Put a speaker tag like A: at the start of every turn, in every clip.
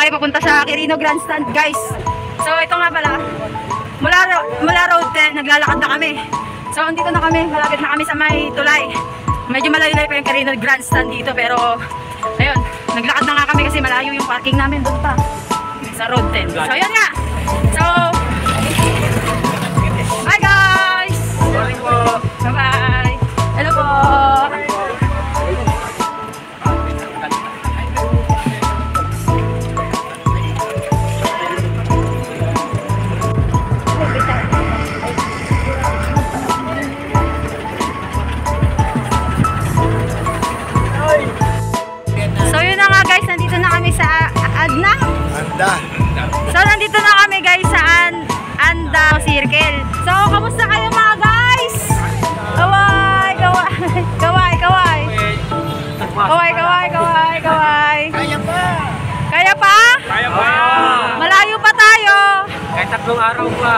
A: tayo papunta sa Quirino Grandstand, guys. So ito nga pala, mula road 10, naglalakad na kami. So andito na kami, malapit na kami sa may tulay. Medyo malayo-layo pa yung Quirino Grandstand dito, pero ayun, naglakad na nga kami kasi malayo yung parking namin doon pa sa road 10. So ayun nga. So bye guys. Bye bye. Hello po.
B: So nandito na kami guys sa Anda Circle. So kamusta kayo mga guys? Kaway, kaway, kaway, kaway. Kaway, kaway, kaway, kaway.
C: Kaya pa!
B: Kaya pa?
C: Kaya pa!
B: Malayo pa tayo.
C: Kahit 3 araw pa.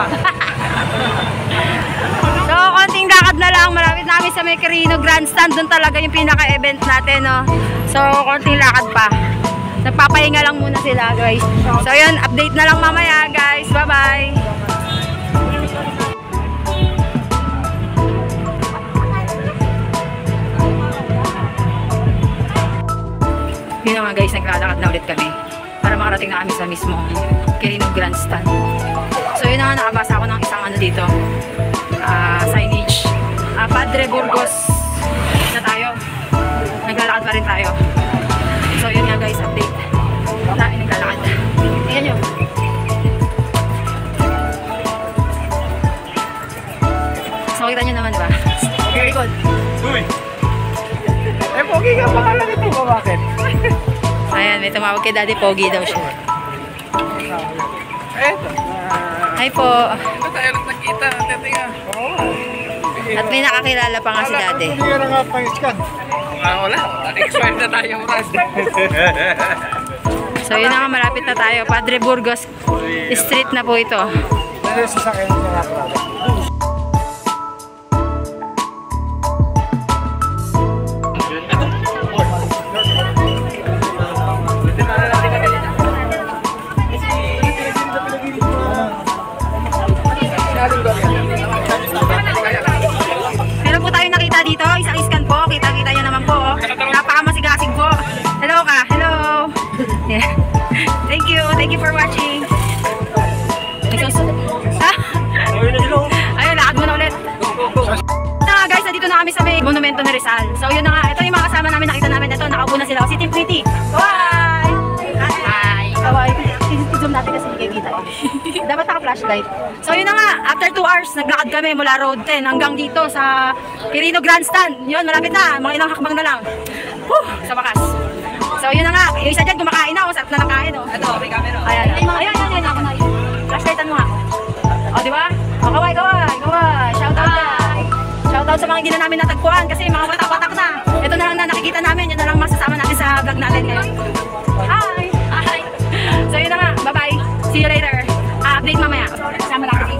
B: So konting lakad na lang, malapit na kami sa may Quirino Grandstand. Doon talaga yung pinaka-event natin, no? So konting lakad pa. Nagpapahinga lang muna sila guys. So yun, update na lang mamaya guys. Bye bye. Yun na nga guys, naglalakad na ulit kami para makarating na kami sa mismong Quirino Grandstand. So yun na nga, nakabasa ako ng isang ano dito, signage. Padre Burgos na tayo. Naglalakad pa rin tayo. So yun nga guys, update. Tayo naglalakad. Tingnan nyo. So kita nyo naman ba? Very good.
C: Uy! Eh, Pogi ka pa lang ito ba? Bakit?
B: Ayan, may tumawag kay Daddy Pogi daw siya.
C: Eto.
B: Hi po.
C: Ito tayo lang nakita. Tingnan.
B: At may nakakilala pa nga si Daddy.
C: Hindi ka na nga pang-scan. Wala. Expired na tayo, Brad.
B: So yun na nga, malapit na tayo. Padre Burgos Street na po ito.
C: Pero sa sakyan sa nga, Brad.
B: Meron po tayo nakita dito, isang scan po, kita-kita nyo naman po. Napakamasigasig po. Hello ka, hello. Yeah. Thank you for watching. Ayun, lakad mo na ulit. Na nga guys, nandito na kami sa may monumento na Rizal. So yun na nga, ito yung mga kasama namin, nakita namin. Ito, nakaupo na sila. Si Team Pretty. Bye! Hi! Bye! I-zoom natin kasi hindi kayo kita. Dapat naka-flashlight. So yun na nga, after 2 hours, naglakad kami mula Road 10 hanggang dito sa Quirino Grandstand. Yun, malapit na. Mga ilang hakbang na lang. Sa wakas. So yun na nga, yung isa dyan kumakain na. Sarap na nakain. Ito, may camera. Ayan. Flashlightan mo nga. O, di ba? O, kaway. Shoutout dyan. Shoutout sa mga hindi na namin natagpuan kasi mga watak-watak na. Ito na lang na nakikita namin. Yun na lang masasama natin sa vlog natin ngayon. Hi! So yun na nga, bye-bye. See you later. Update mamaya. Kasama natin.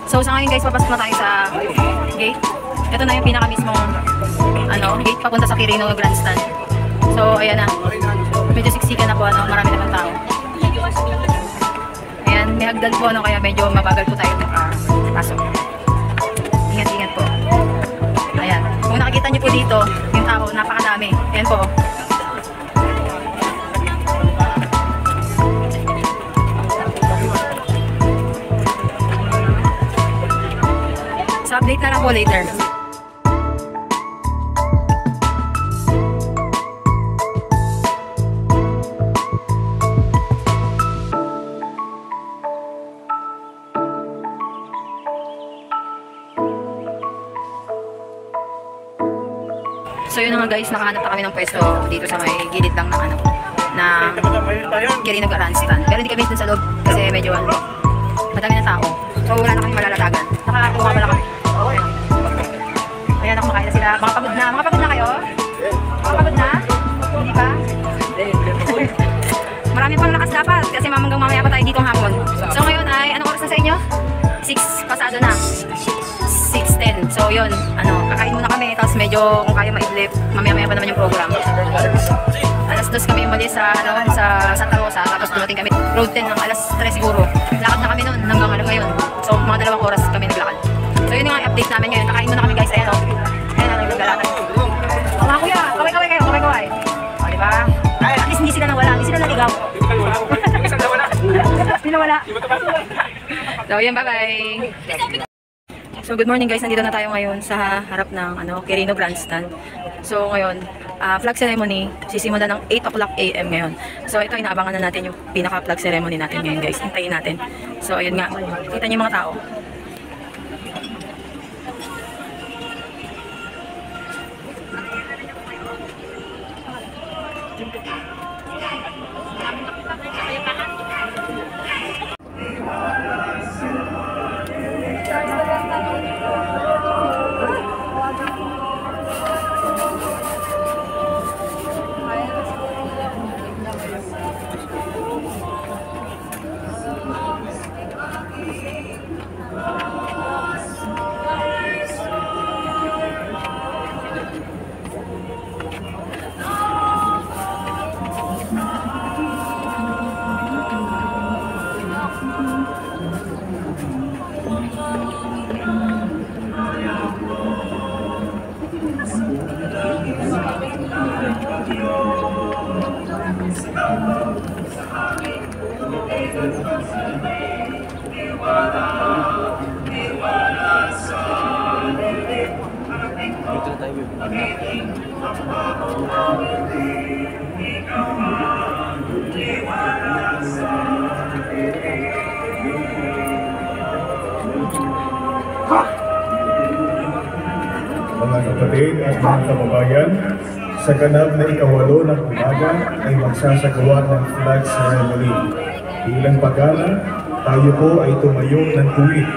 B: So sa ngayon guys, papasok na tayo sa gate. Ito na yung pinaka mismong gate papunta sa Quirino Grandstand. So ayan na. Medyo siksikan na po, marami naman tao. Ayan, may hagdan po kaya medyo mabagal po tayo pasok. Ingat-ingat po. Ayan. Kung nakikita niyo po dito, yung tao, napakadami. Ayan po. So update na lang po later.
A: So yun na nga guys, nakahanap na kami ng pwesto dito sa may gilid lang ng ano, na Quirino Grandstand. Pero hindi kami dun sa loob kasi medyo ano, madami na tao. So wala na kami malalatagan. Nakakuha pala kami. Ayan, kumakain na sila. Mga pagod na. Mga pagod na kayo? Mga pagod na? Hindi pa? Marami pang lakas dapat kasi hanggang mamaya pa tayo dito hapon. So ngayon ay, anong oras na sa inyo? 6 pasado na. 6:10. So yun, ano, kakain muna kami. Tapos medyo kung kaya maidlip, mamaya-maya pa naman yung program. Alas 2 kami umalis sa, ano, sa Santa Rosa. Tapos dumating kami road 10 ng alas 3 siguro. Lakad na kami noon hanggang ano ngayon. So mga 2 oras kami naglakad. So yun yung update namin ngayon. Kakain muna kami guys. Ayan o. Ayan o, naglalakad. O mga kuya, kaway-kaway kayo. Kaway-kaway. O diba? At least hindi sila nawala. Hindi sila naligaw. Hindi nawala. So yun, bye-bye. So good morning guys, nandito na tayo ngayon sa harap ng ano, Quirino Grandstand. So ngayon, flag ceremony, sisimula ng 8 o'clock AM ngayon. So ito, inaabangan na natin yung pinaka-flag ceremony natin ngayon guys. Hintayin natin. So ayun nga, kita niyo yung mga tao.
D: Mga kapatid at mga kababayan, sa ganap na ika-8 ng umaga ay magsasagawa ng flag ceremony. Bilang paggalang, tayo po ay tumayo ng tuwid,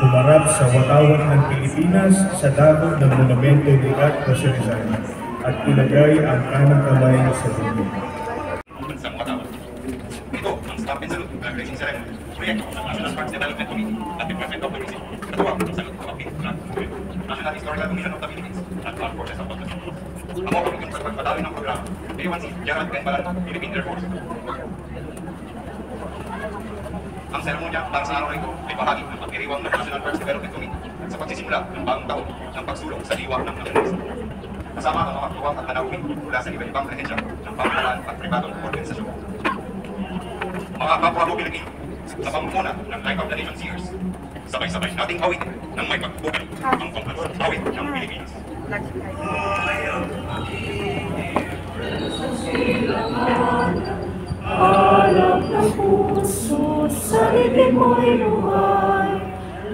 D: humarap sa watawat ng Pilipinas sa dakod ng monumento ni At Jose Rizal at ilagay ang kanang kamay sa dibdib.
E: Ito ang stop and salute ng racing ceremony. Proyekto ng National Parks Development Committee at Department of Tourism. Katuwang ng sagot ng National Historical Commission of the Philippines at Armed Forces of the Philippines. Ang mga komitong sa pagpatalo ng programa, A1C, Gerald Kenbalan, Philippine Air Force. Ang seremonya para sa araw na ito ay bahagi ng pagdiriwang ng National Parks Development Committee sa pagsisimula ng bagong taon ng pagsulong sa diwa ng nationalism. Kasama ang mga katuwang at manawin mula sa iba-ibang ahensya ng pamahalaan at pribadong organisasyon. Mga kapwa mo Pilipino, sa pamumuna ng Life of the Nation Seers, sabay-sabay nating awitin ng may pagbubukin ang pangkalas awit ng Pilipinas.
F: Alap ng puso sa ibig mo'y luhay,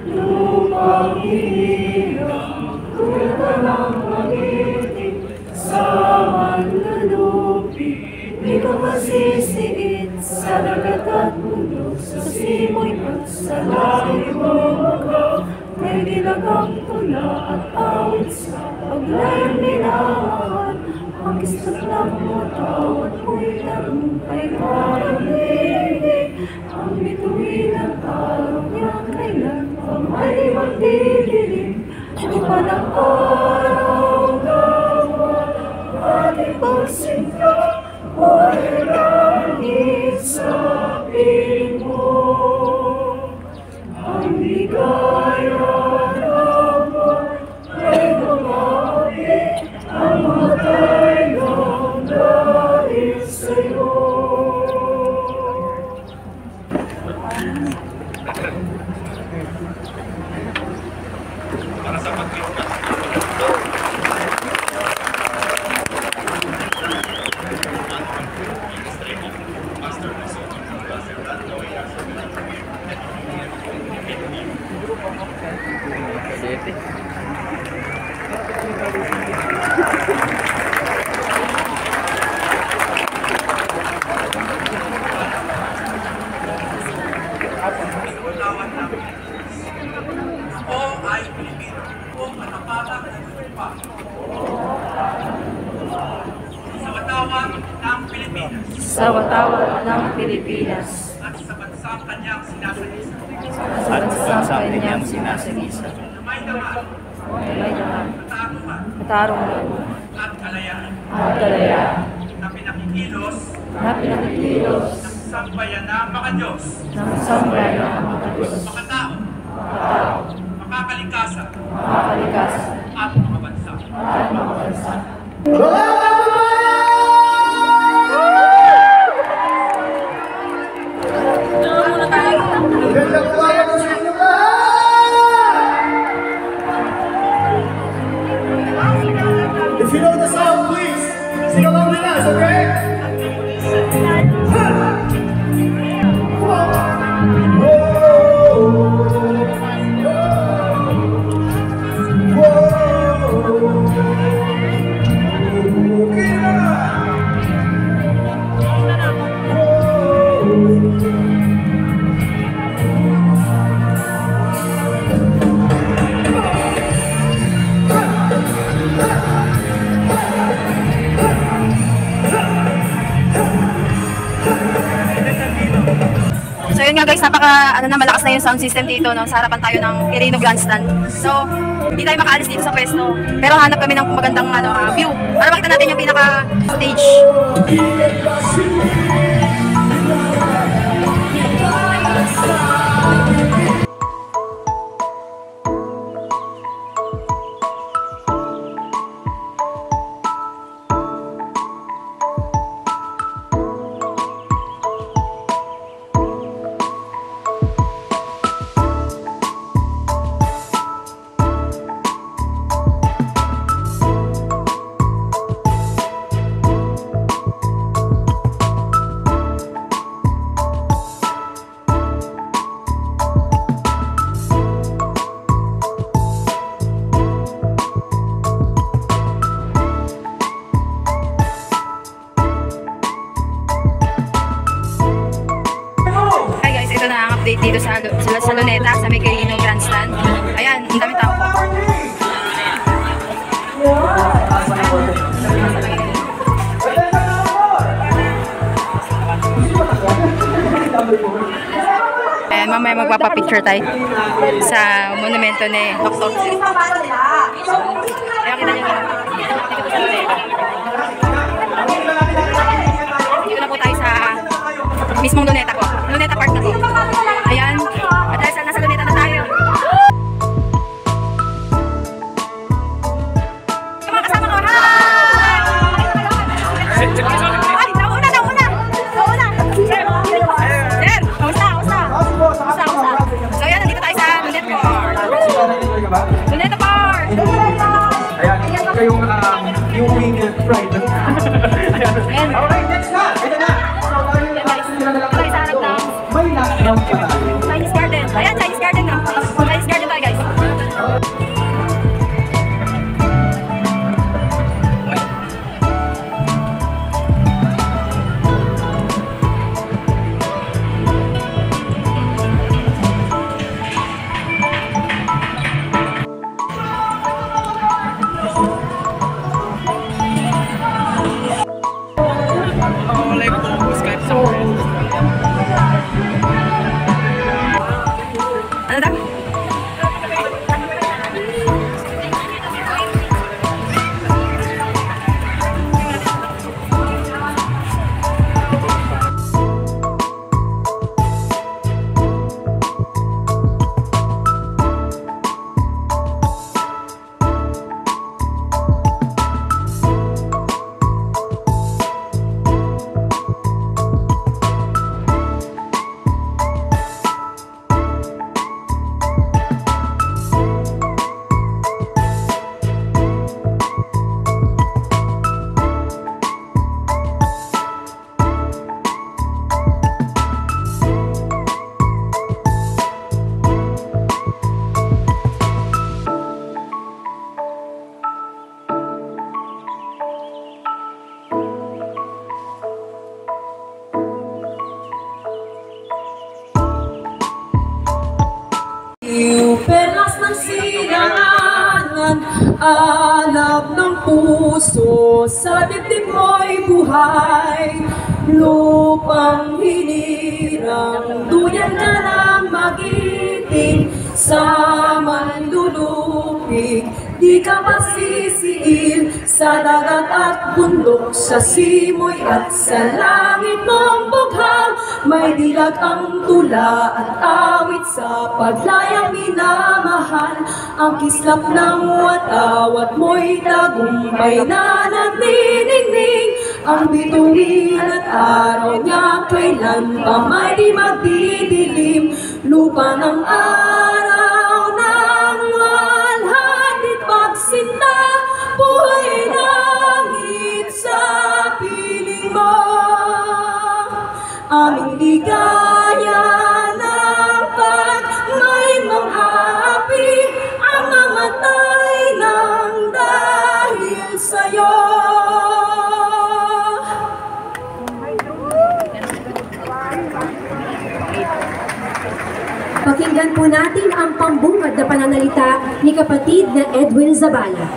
F: lupang hirap, tulad ng magitig sa manlulupi. Di ka masisiit sa dagat at bundok, sa simoy at sa langit mo maka. May dilagang tula at awit sa paglayang nilaman. Ang kisat ng mataw at mo'y tarumpay karaminig. Ang bituin at araw niya kailan pa may magdidilim. Ang panang araw naman ating pagsimula ay langit sa piling mo. Ang ligaya naman ay bumawi, ang matay ng dahil sa'yo.
E: Para sa pagkita.
C: Siete.
B: sa watawat ng Pilipinas
F: at sa bansang kanyang sinasagisa.
B: at sa kanyang sinasagisa.
F: May daman,
B: May naman
F: katarungan,
B: katarungan
F: at kalayaan
B: at kalayaan
F: na pinakikilos
B: na pinakikilos
F: ng sambayan ng mga Diyos,
B: ng sambayan ng mga Diyos,
F: makatao, makakalikasan,
B: makakalikas
F: at mga bansa.
B: at mga bansa.
C: If you know the song, please sing along with us, okay?
A: So yun nga guys, malakas na yung sound system dito, no? Sa harapan tayo ng Quirino Grandstand. So, hindi tayo makaalis dito sa pwesto. Pero hanap kami ng magandang view para makita natin yung pinaka-stage. Update dito sa Luneta, sa may Quirino Grandstand. Ayan, ang daming tao po. Ayan, mamaya magpapapicture tayo sa monumento ni Dr. Ayan, kita nyo dito na po tayo sa mismong Luneta ko. Luneta Park na to. Ayan. At dahil nasa Luneta na tayo. Yung mga kasama ko. Hi! Ay, nauna. Sir, kamusta? So ayan, nandito tayo sa Luneta Park. Luneta Park!
C: Ayan, kayong yung weekend pride.
A: Ayan.
C: Alright, next na! Ito na!
A: Tayo sa harap ng
C: May lockdown pa tayo.
A: Chinese Garden. Ayan, Chinese Garden na. Chinese Garden tayo, guys.
G: kapangyarihan, alab ng puso, sa dibdib mo'y buhay. Lupang hinirang, duyan ka ng magiting, sa manlulupig, di ka masisiil, sa dagat at bundok, sa simoy at sa langit mong bughang. May dilag ang tula at awit sa paglayang minamahal, ang kislap ng watawat mo'y tagumpay na nagniningning, ang bituin at araw niya kailan pa may di magdidilim. Lupa ng araw ng walhati pagsinta, buhay langit sa piling mo. Aming ligaya ng pag may manghapi, ang mamatay ng dahil sa'yo.
B: Pakinggan po natin ang pambungad na pananalita ni kapatid na Edwin Zabala.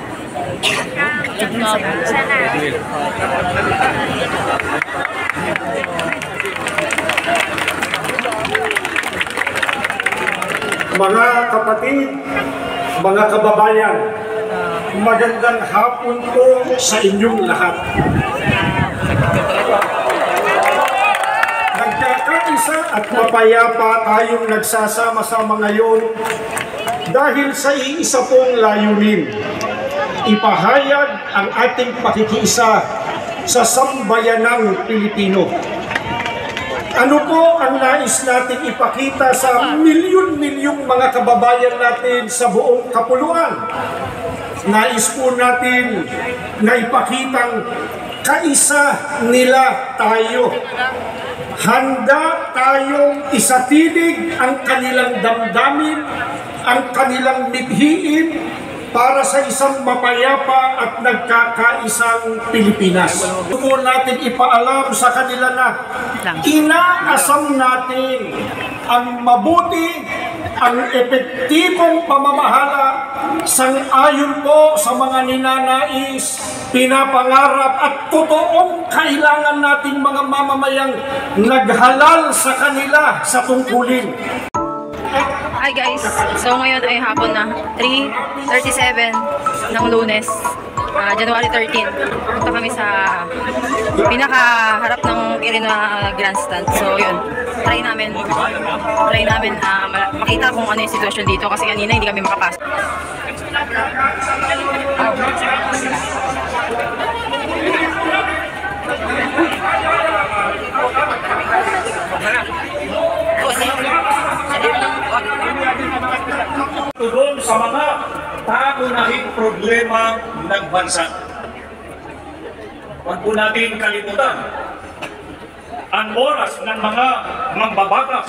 C: Mga kapatid, mga kababayan, magandang hapon po sa inyong lahat. Nagkakaisa at mapayapa tayong nagsasama-sama ngayon dahil sa iisa pong layunin, ipahayag ang ating pakikiisa sa sambayanang Pilipino. Ano po ang nais nating ipakita sa milyon-milyong mga kababayan natin sa buong kapuluan? Nais po natin na ipakitang kaisa nila tayo. Handa tayong isatilig ang kanilang damdamin, ang kanilang mithiin para sa isang mapayapa at nagkakaisang Pilipinas. Gusto natin ipaalam sa kanila na inaasam natin ang mabuti, ang epektibong pamamahala sang-ayon po sa mga ninanais, pinapangarap at totoong kailangan nating mga mamamayang naghalal sa kanila sa tungkulin.
A: Hi guys! So ngayon ay hapon na, 3:37 ng Lunes, January 13. Punta kami sa pinakaharap ng Irina Grandstand. So yun, try namin makita kung ano yung sitwasyon dito kasi kanina hindi kami makapasok.
H: Tugon sa mga pangunahing problema ng bansa. Huwag po natin kalimutan ang oras ng mga mambabatas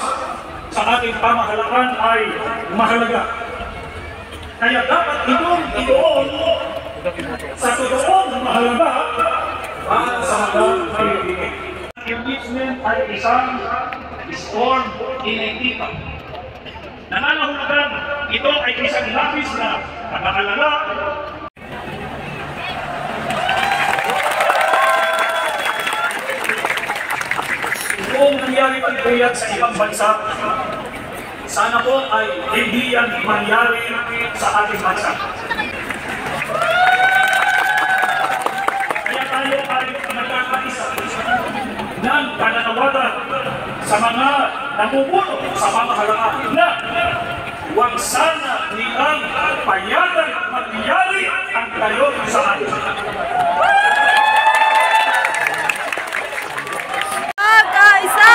H: sa ating pamahalaan ay mahalaga. Kaya dapat itong ituon sa totoong mahalaga para sa mga Pilipino. Impeachment ay isang storm in a teacup. Nangangahulugan, ito ay isang lapis na pag-aalala. Kung nangyari ito yan sa ibang bansa, sana po ay hindi yan mangyari sa ating bansa. Kaya tayo ay nagkakaisa ng pananawagan sa mga namumuno sa pamahalaan na huwag sana nilang payagan magyari ang tayo sa atin.
A: Magkaisa!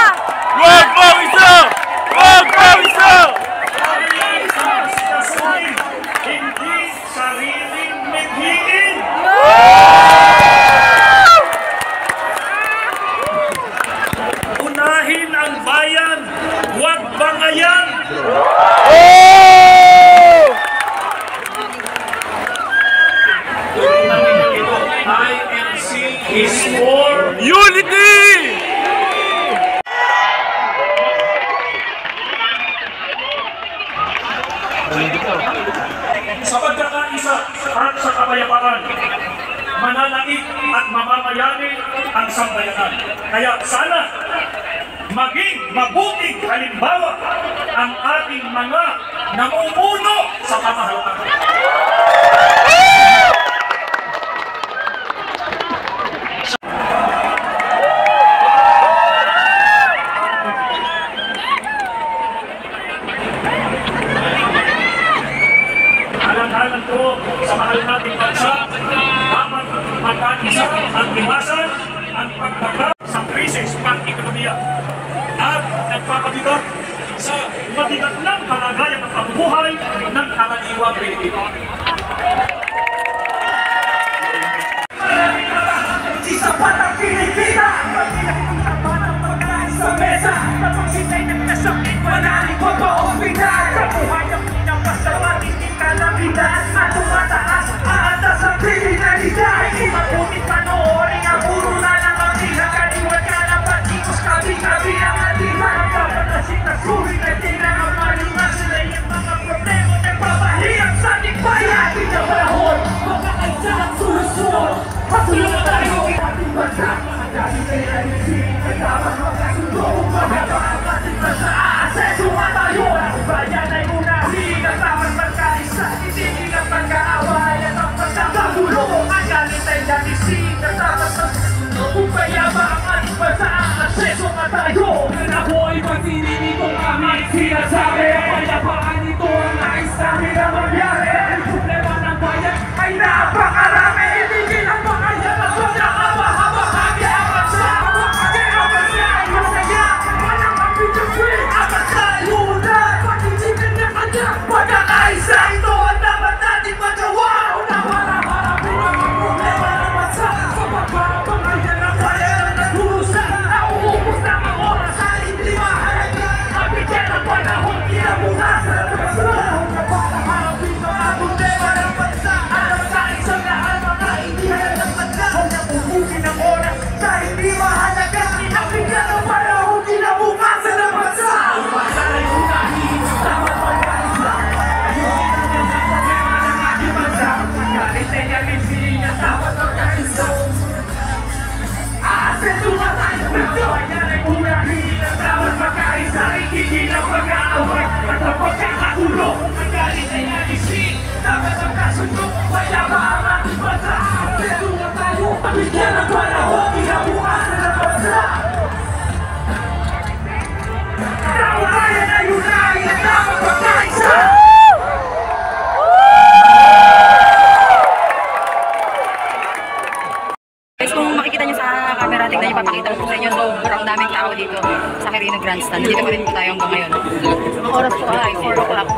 H: Huwag mag-isa! Huwag mag-isa! Hindi sariling mithiin! Unahin ang bayan, huwag bangayan! INC is for unity! sa pagkakaisa at sa kapayapaan. Mananaig at mamamayani ang sambayanan. Kaya sana maging mabuting halimbawa ang ating mga namumuno sa pamahalaan. Alang-alang ko sa mahal nating bansa, dapat magkaisa at iwasan ang pagkaka sa krisis pang-ekonomiya at nagpapabigat sa mabigat ng kalagayan ng pamumuhay ng karaniwang Pilipino.
C: Sapat ang Pilipina, sapat ang pagkain sa mesa, napagsitay ng nasakit, manali ko pa ospital. Kabuhay ang pinapasama, hindi kalamitan, at tumataas, aatas ang kriminalidad. Hindi mabuting panoorin ang puro na lang ang pinakaliwag ka na patikos, kabi-kabi ang aliman. Ang kapatasin na sulit na tingnan ang malingan, sila yung mga problema nagpapahirap sa ating bayan. Hindi na panahon, magkakaisa ang solusyon. Matulungan tayo ating bansa. Dahil kayo ay hindi dapat magkasundo. Magkaba ang ating bansa. Aseso nga tayo. Ang bayan ay unahin. Ang dapat magkaisa. Hindi ng pagkaaway at ang pagkakagulo. Ang galit ay nagising. Ang dapat magkasundo. Kung bayaba ang ating bansa. Aseso nga tayo. Kung ako ay pagsininitong kami sinasabi. Payapaan ito ang nais namin na mangyari. Ang problema ng bayan ay napakarami. Hindi lang makaya na sobrang haba-habahagi ang bansa. Habahagi ang bansa ay masaya. Walang ambiguity. Ang bansa ay unad. Pag-isipin niya kanya. Pagkakaisa ito ang dapat natin magawa. Unang-harap-harapin ang problema ng bansa. Sa pagpapangaya ng bayan na nagulusan. Nauubos na ang oras ay hindi mahalaga. Mabigyan ng panahon kinabukasan ng bansa. Harapin mga problema ng bansa. Alam sa isang lahat mga indihan ng bansa. Huwag na pupukin ang oras sa hindi mahalaga. Nabigyan ng panahon kinabukasan ng bansa. Bansa ay unahin, dapat magkaisa. Ayusin ang mga problema ng ating bansa. Galit ay nagising at dapat magkaisa. Aseso nga tayo. Bayan ay unahin at dapat magkaisa. Hindi na pag-aaway at ang pagkakagulo. Ang galit ay nagising, dapat magkasundo. Bayaba ang ating bansa. Aseso nga tayo. Bigyan ng panahon kinabukasan ng bansa. Bayan ay unahin at dapat magkaisa.
B: Guys, kung makikita nyo sa camera, tignan nyo, papakita ko sa inyo, sobrang daming tao dito sa Quirino Grandstand. Dito pa rin po tayo hanggang ngayon. Ang oras po ay 4 o'clock.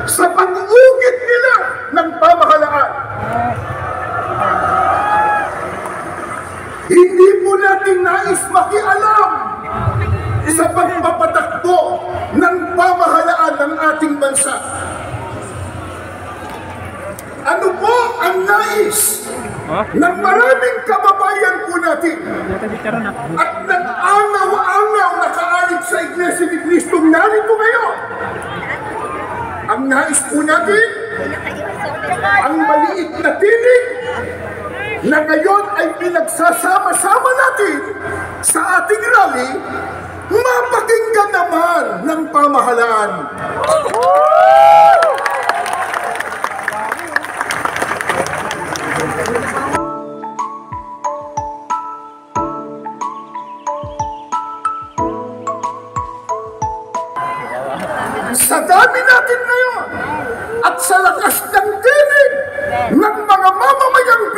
C: Sa pag-ugit nila ng pamahalaan. Hindi po natin nais makialam sa pagpapatakbo ng pamahalaan ng ating bansa. Ano po ang nais ng maraming kababayan po natin at nag-angaw-angaw na kaalit sa Iglesia ni Cristo narito ngayon? Ang nais po natin, ang maliit na tinig na ngayon ay pinagsasama-sama natin sa ating rally, mapakinggan naman ng pamahalaan.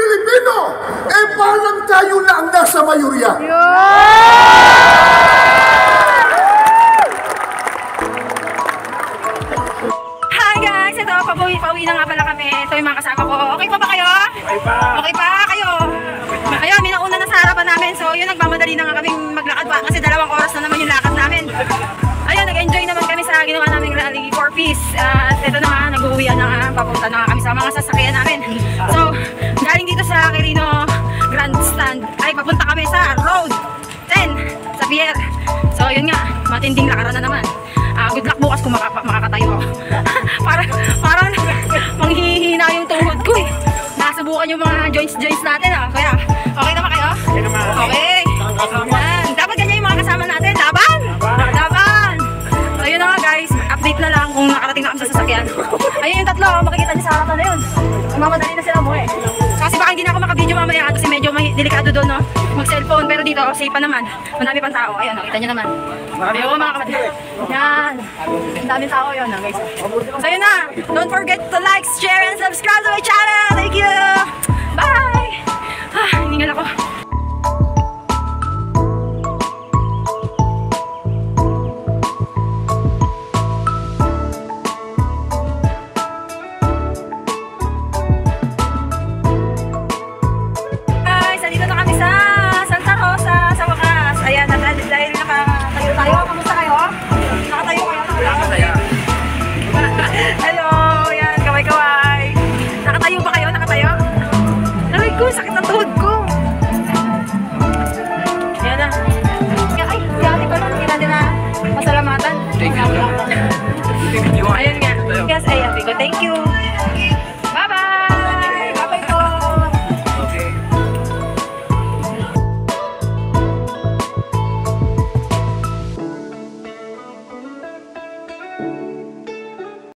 I: Pilipino, eh parang tayo na ang nasa mayorya.
A: Hi guys! Ito, pauwi na nga pala kami. Ito yung mga kasama ko. Okay pa ba kayo? Okay pa kayo? Ayun, may nauna na sa harapan namin. So yun, nagmamadali na nga kaming maglakad pa kasi 2 oras na naman yung lakad namin. Ayun, nag-enjoy naman kami sa ginawa naming rally for peace. At ito na nga, nag-uwian na nga. Papunta na nga kami sa mga sasakyan namin. So, galing dito sa Quirino Grandstand ay papunta kami sa Road 10 sa Pier. So yun nga, matinding lakaran na naman. Good luck bukas kung makakatayo ako. Parang manghihina yung tuhod ko eh. Nasubukan yung mga joints natin ah. Kaya, okay naman kayo? Okay. Yan. Dapat ganyan yung mga kasama natin. Laban! Laban! So yun na nga guys, update na lang kung nakarating na kami sa sasakyan. Ayun yung tatlo, makikita niyo sa harapan na yun. Mamadali na sila mo eh. Kasi baka hindi na ako makabideo mamaya kasi medyo delikado doon no. Mag-cellphone, pero dito safe pa naman. Madami pang tao. Ayun, nakita niyo naman. Ayun mga kapatid. Yan. Ang daming tao yun guys. So yun na. Don't forget to like, share, and subscribe to my channel. Thank you. Bye!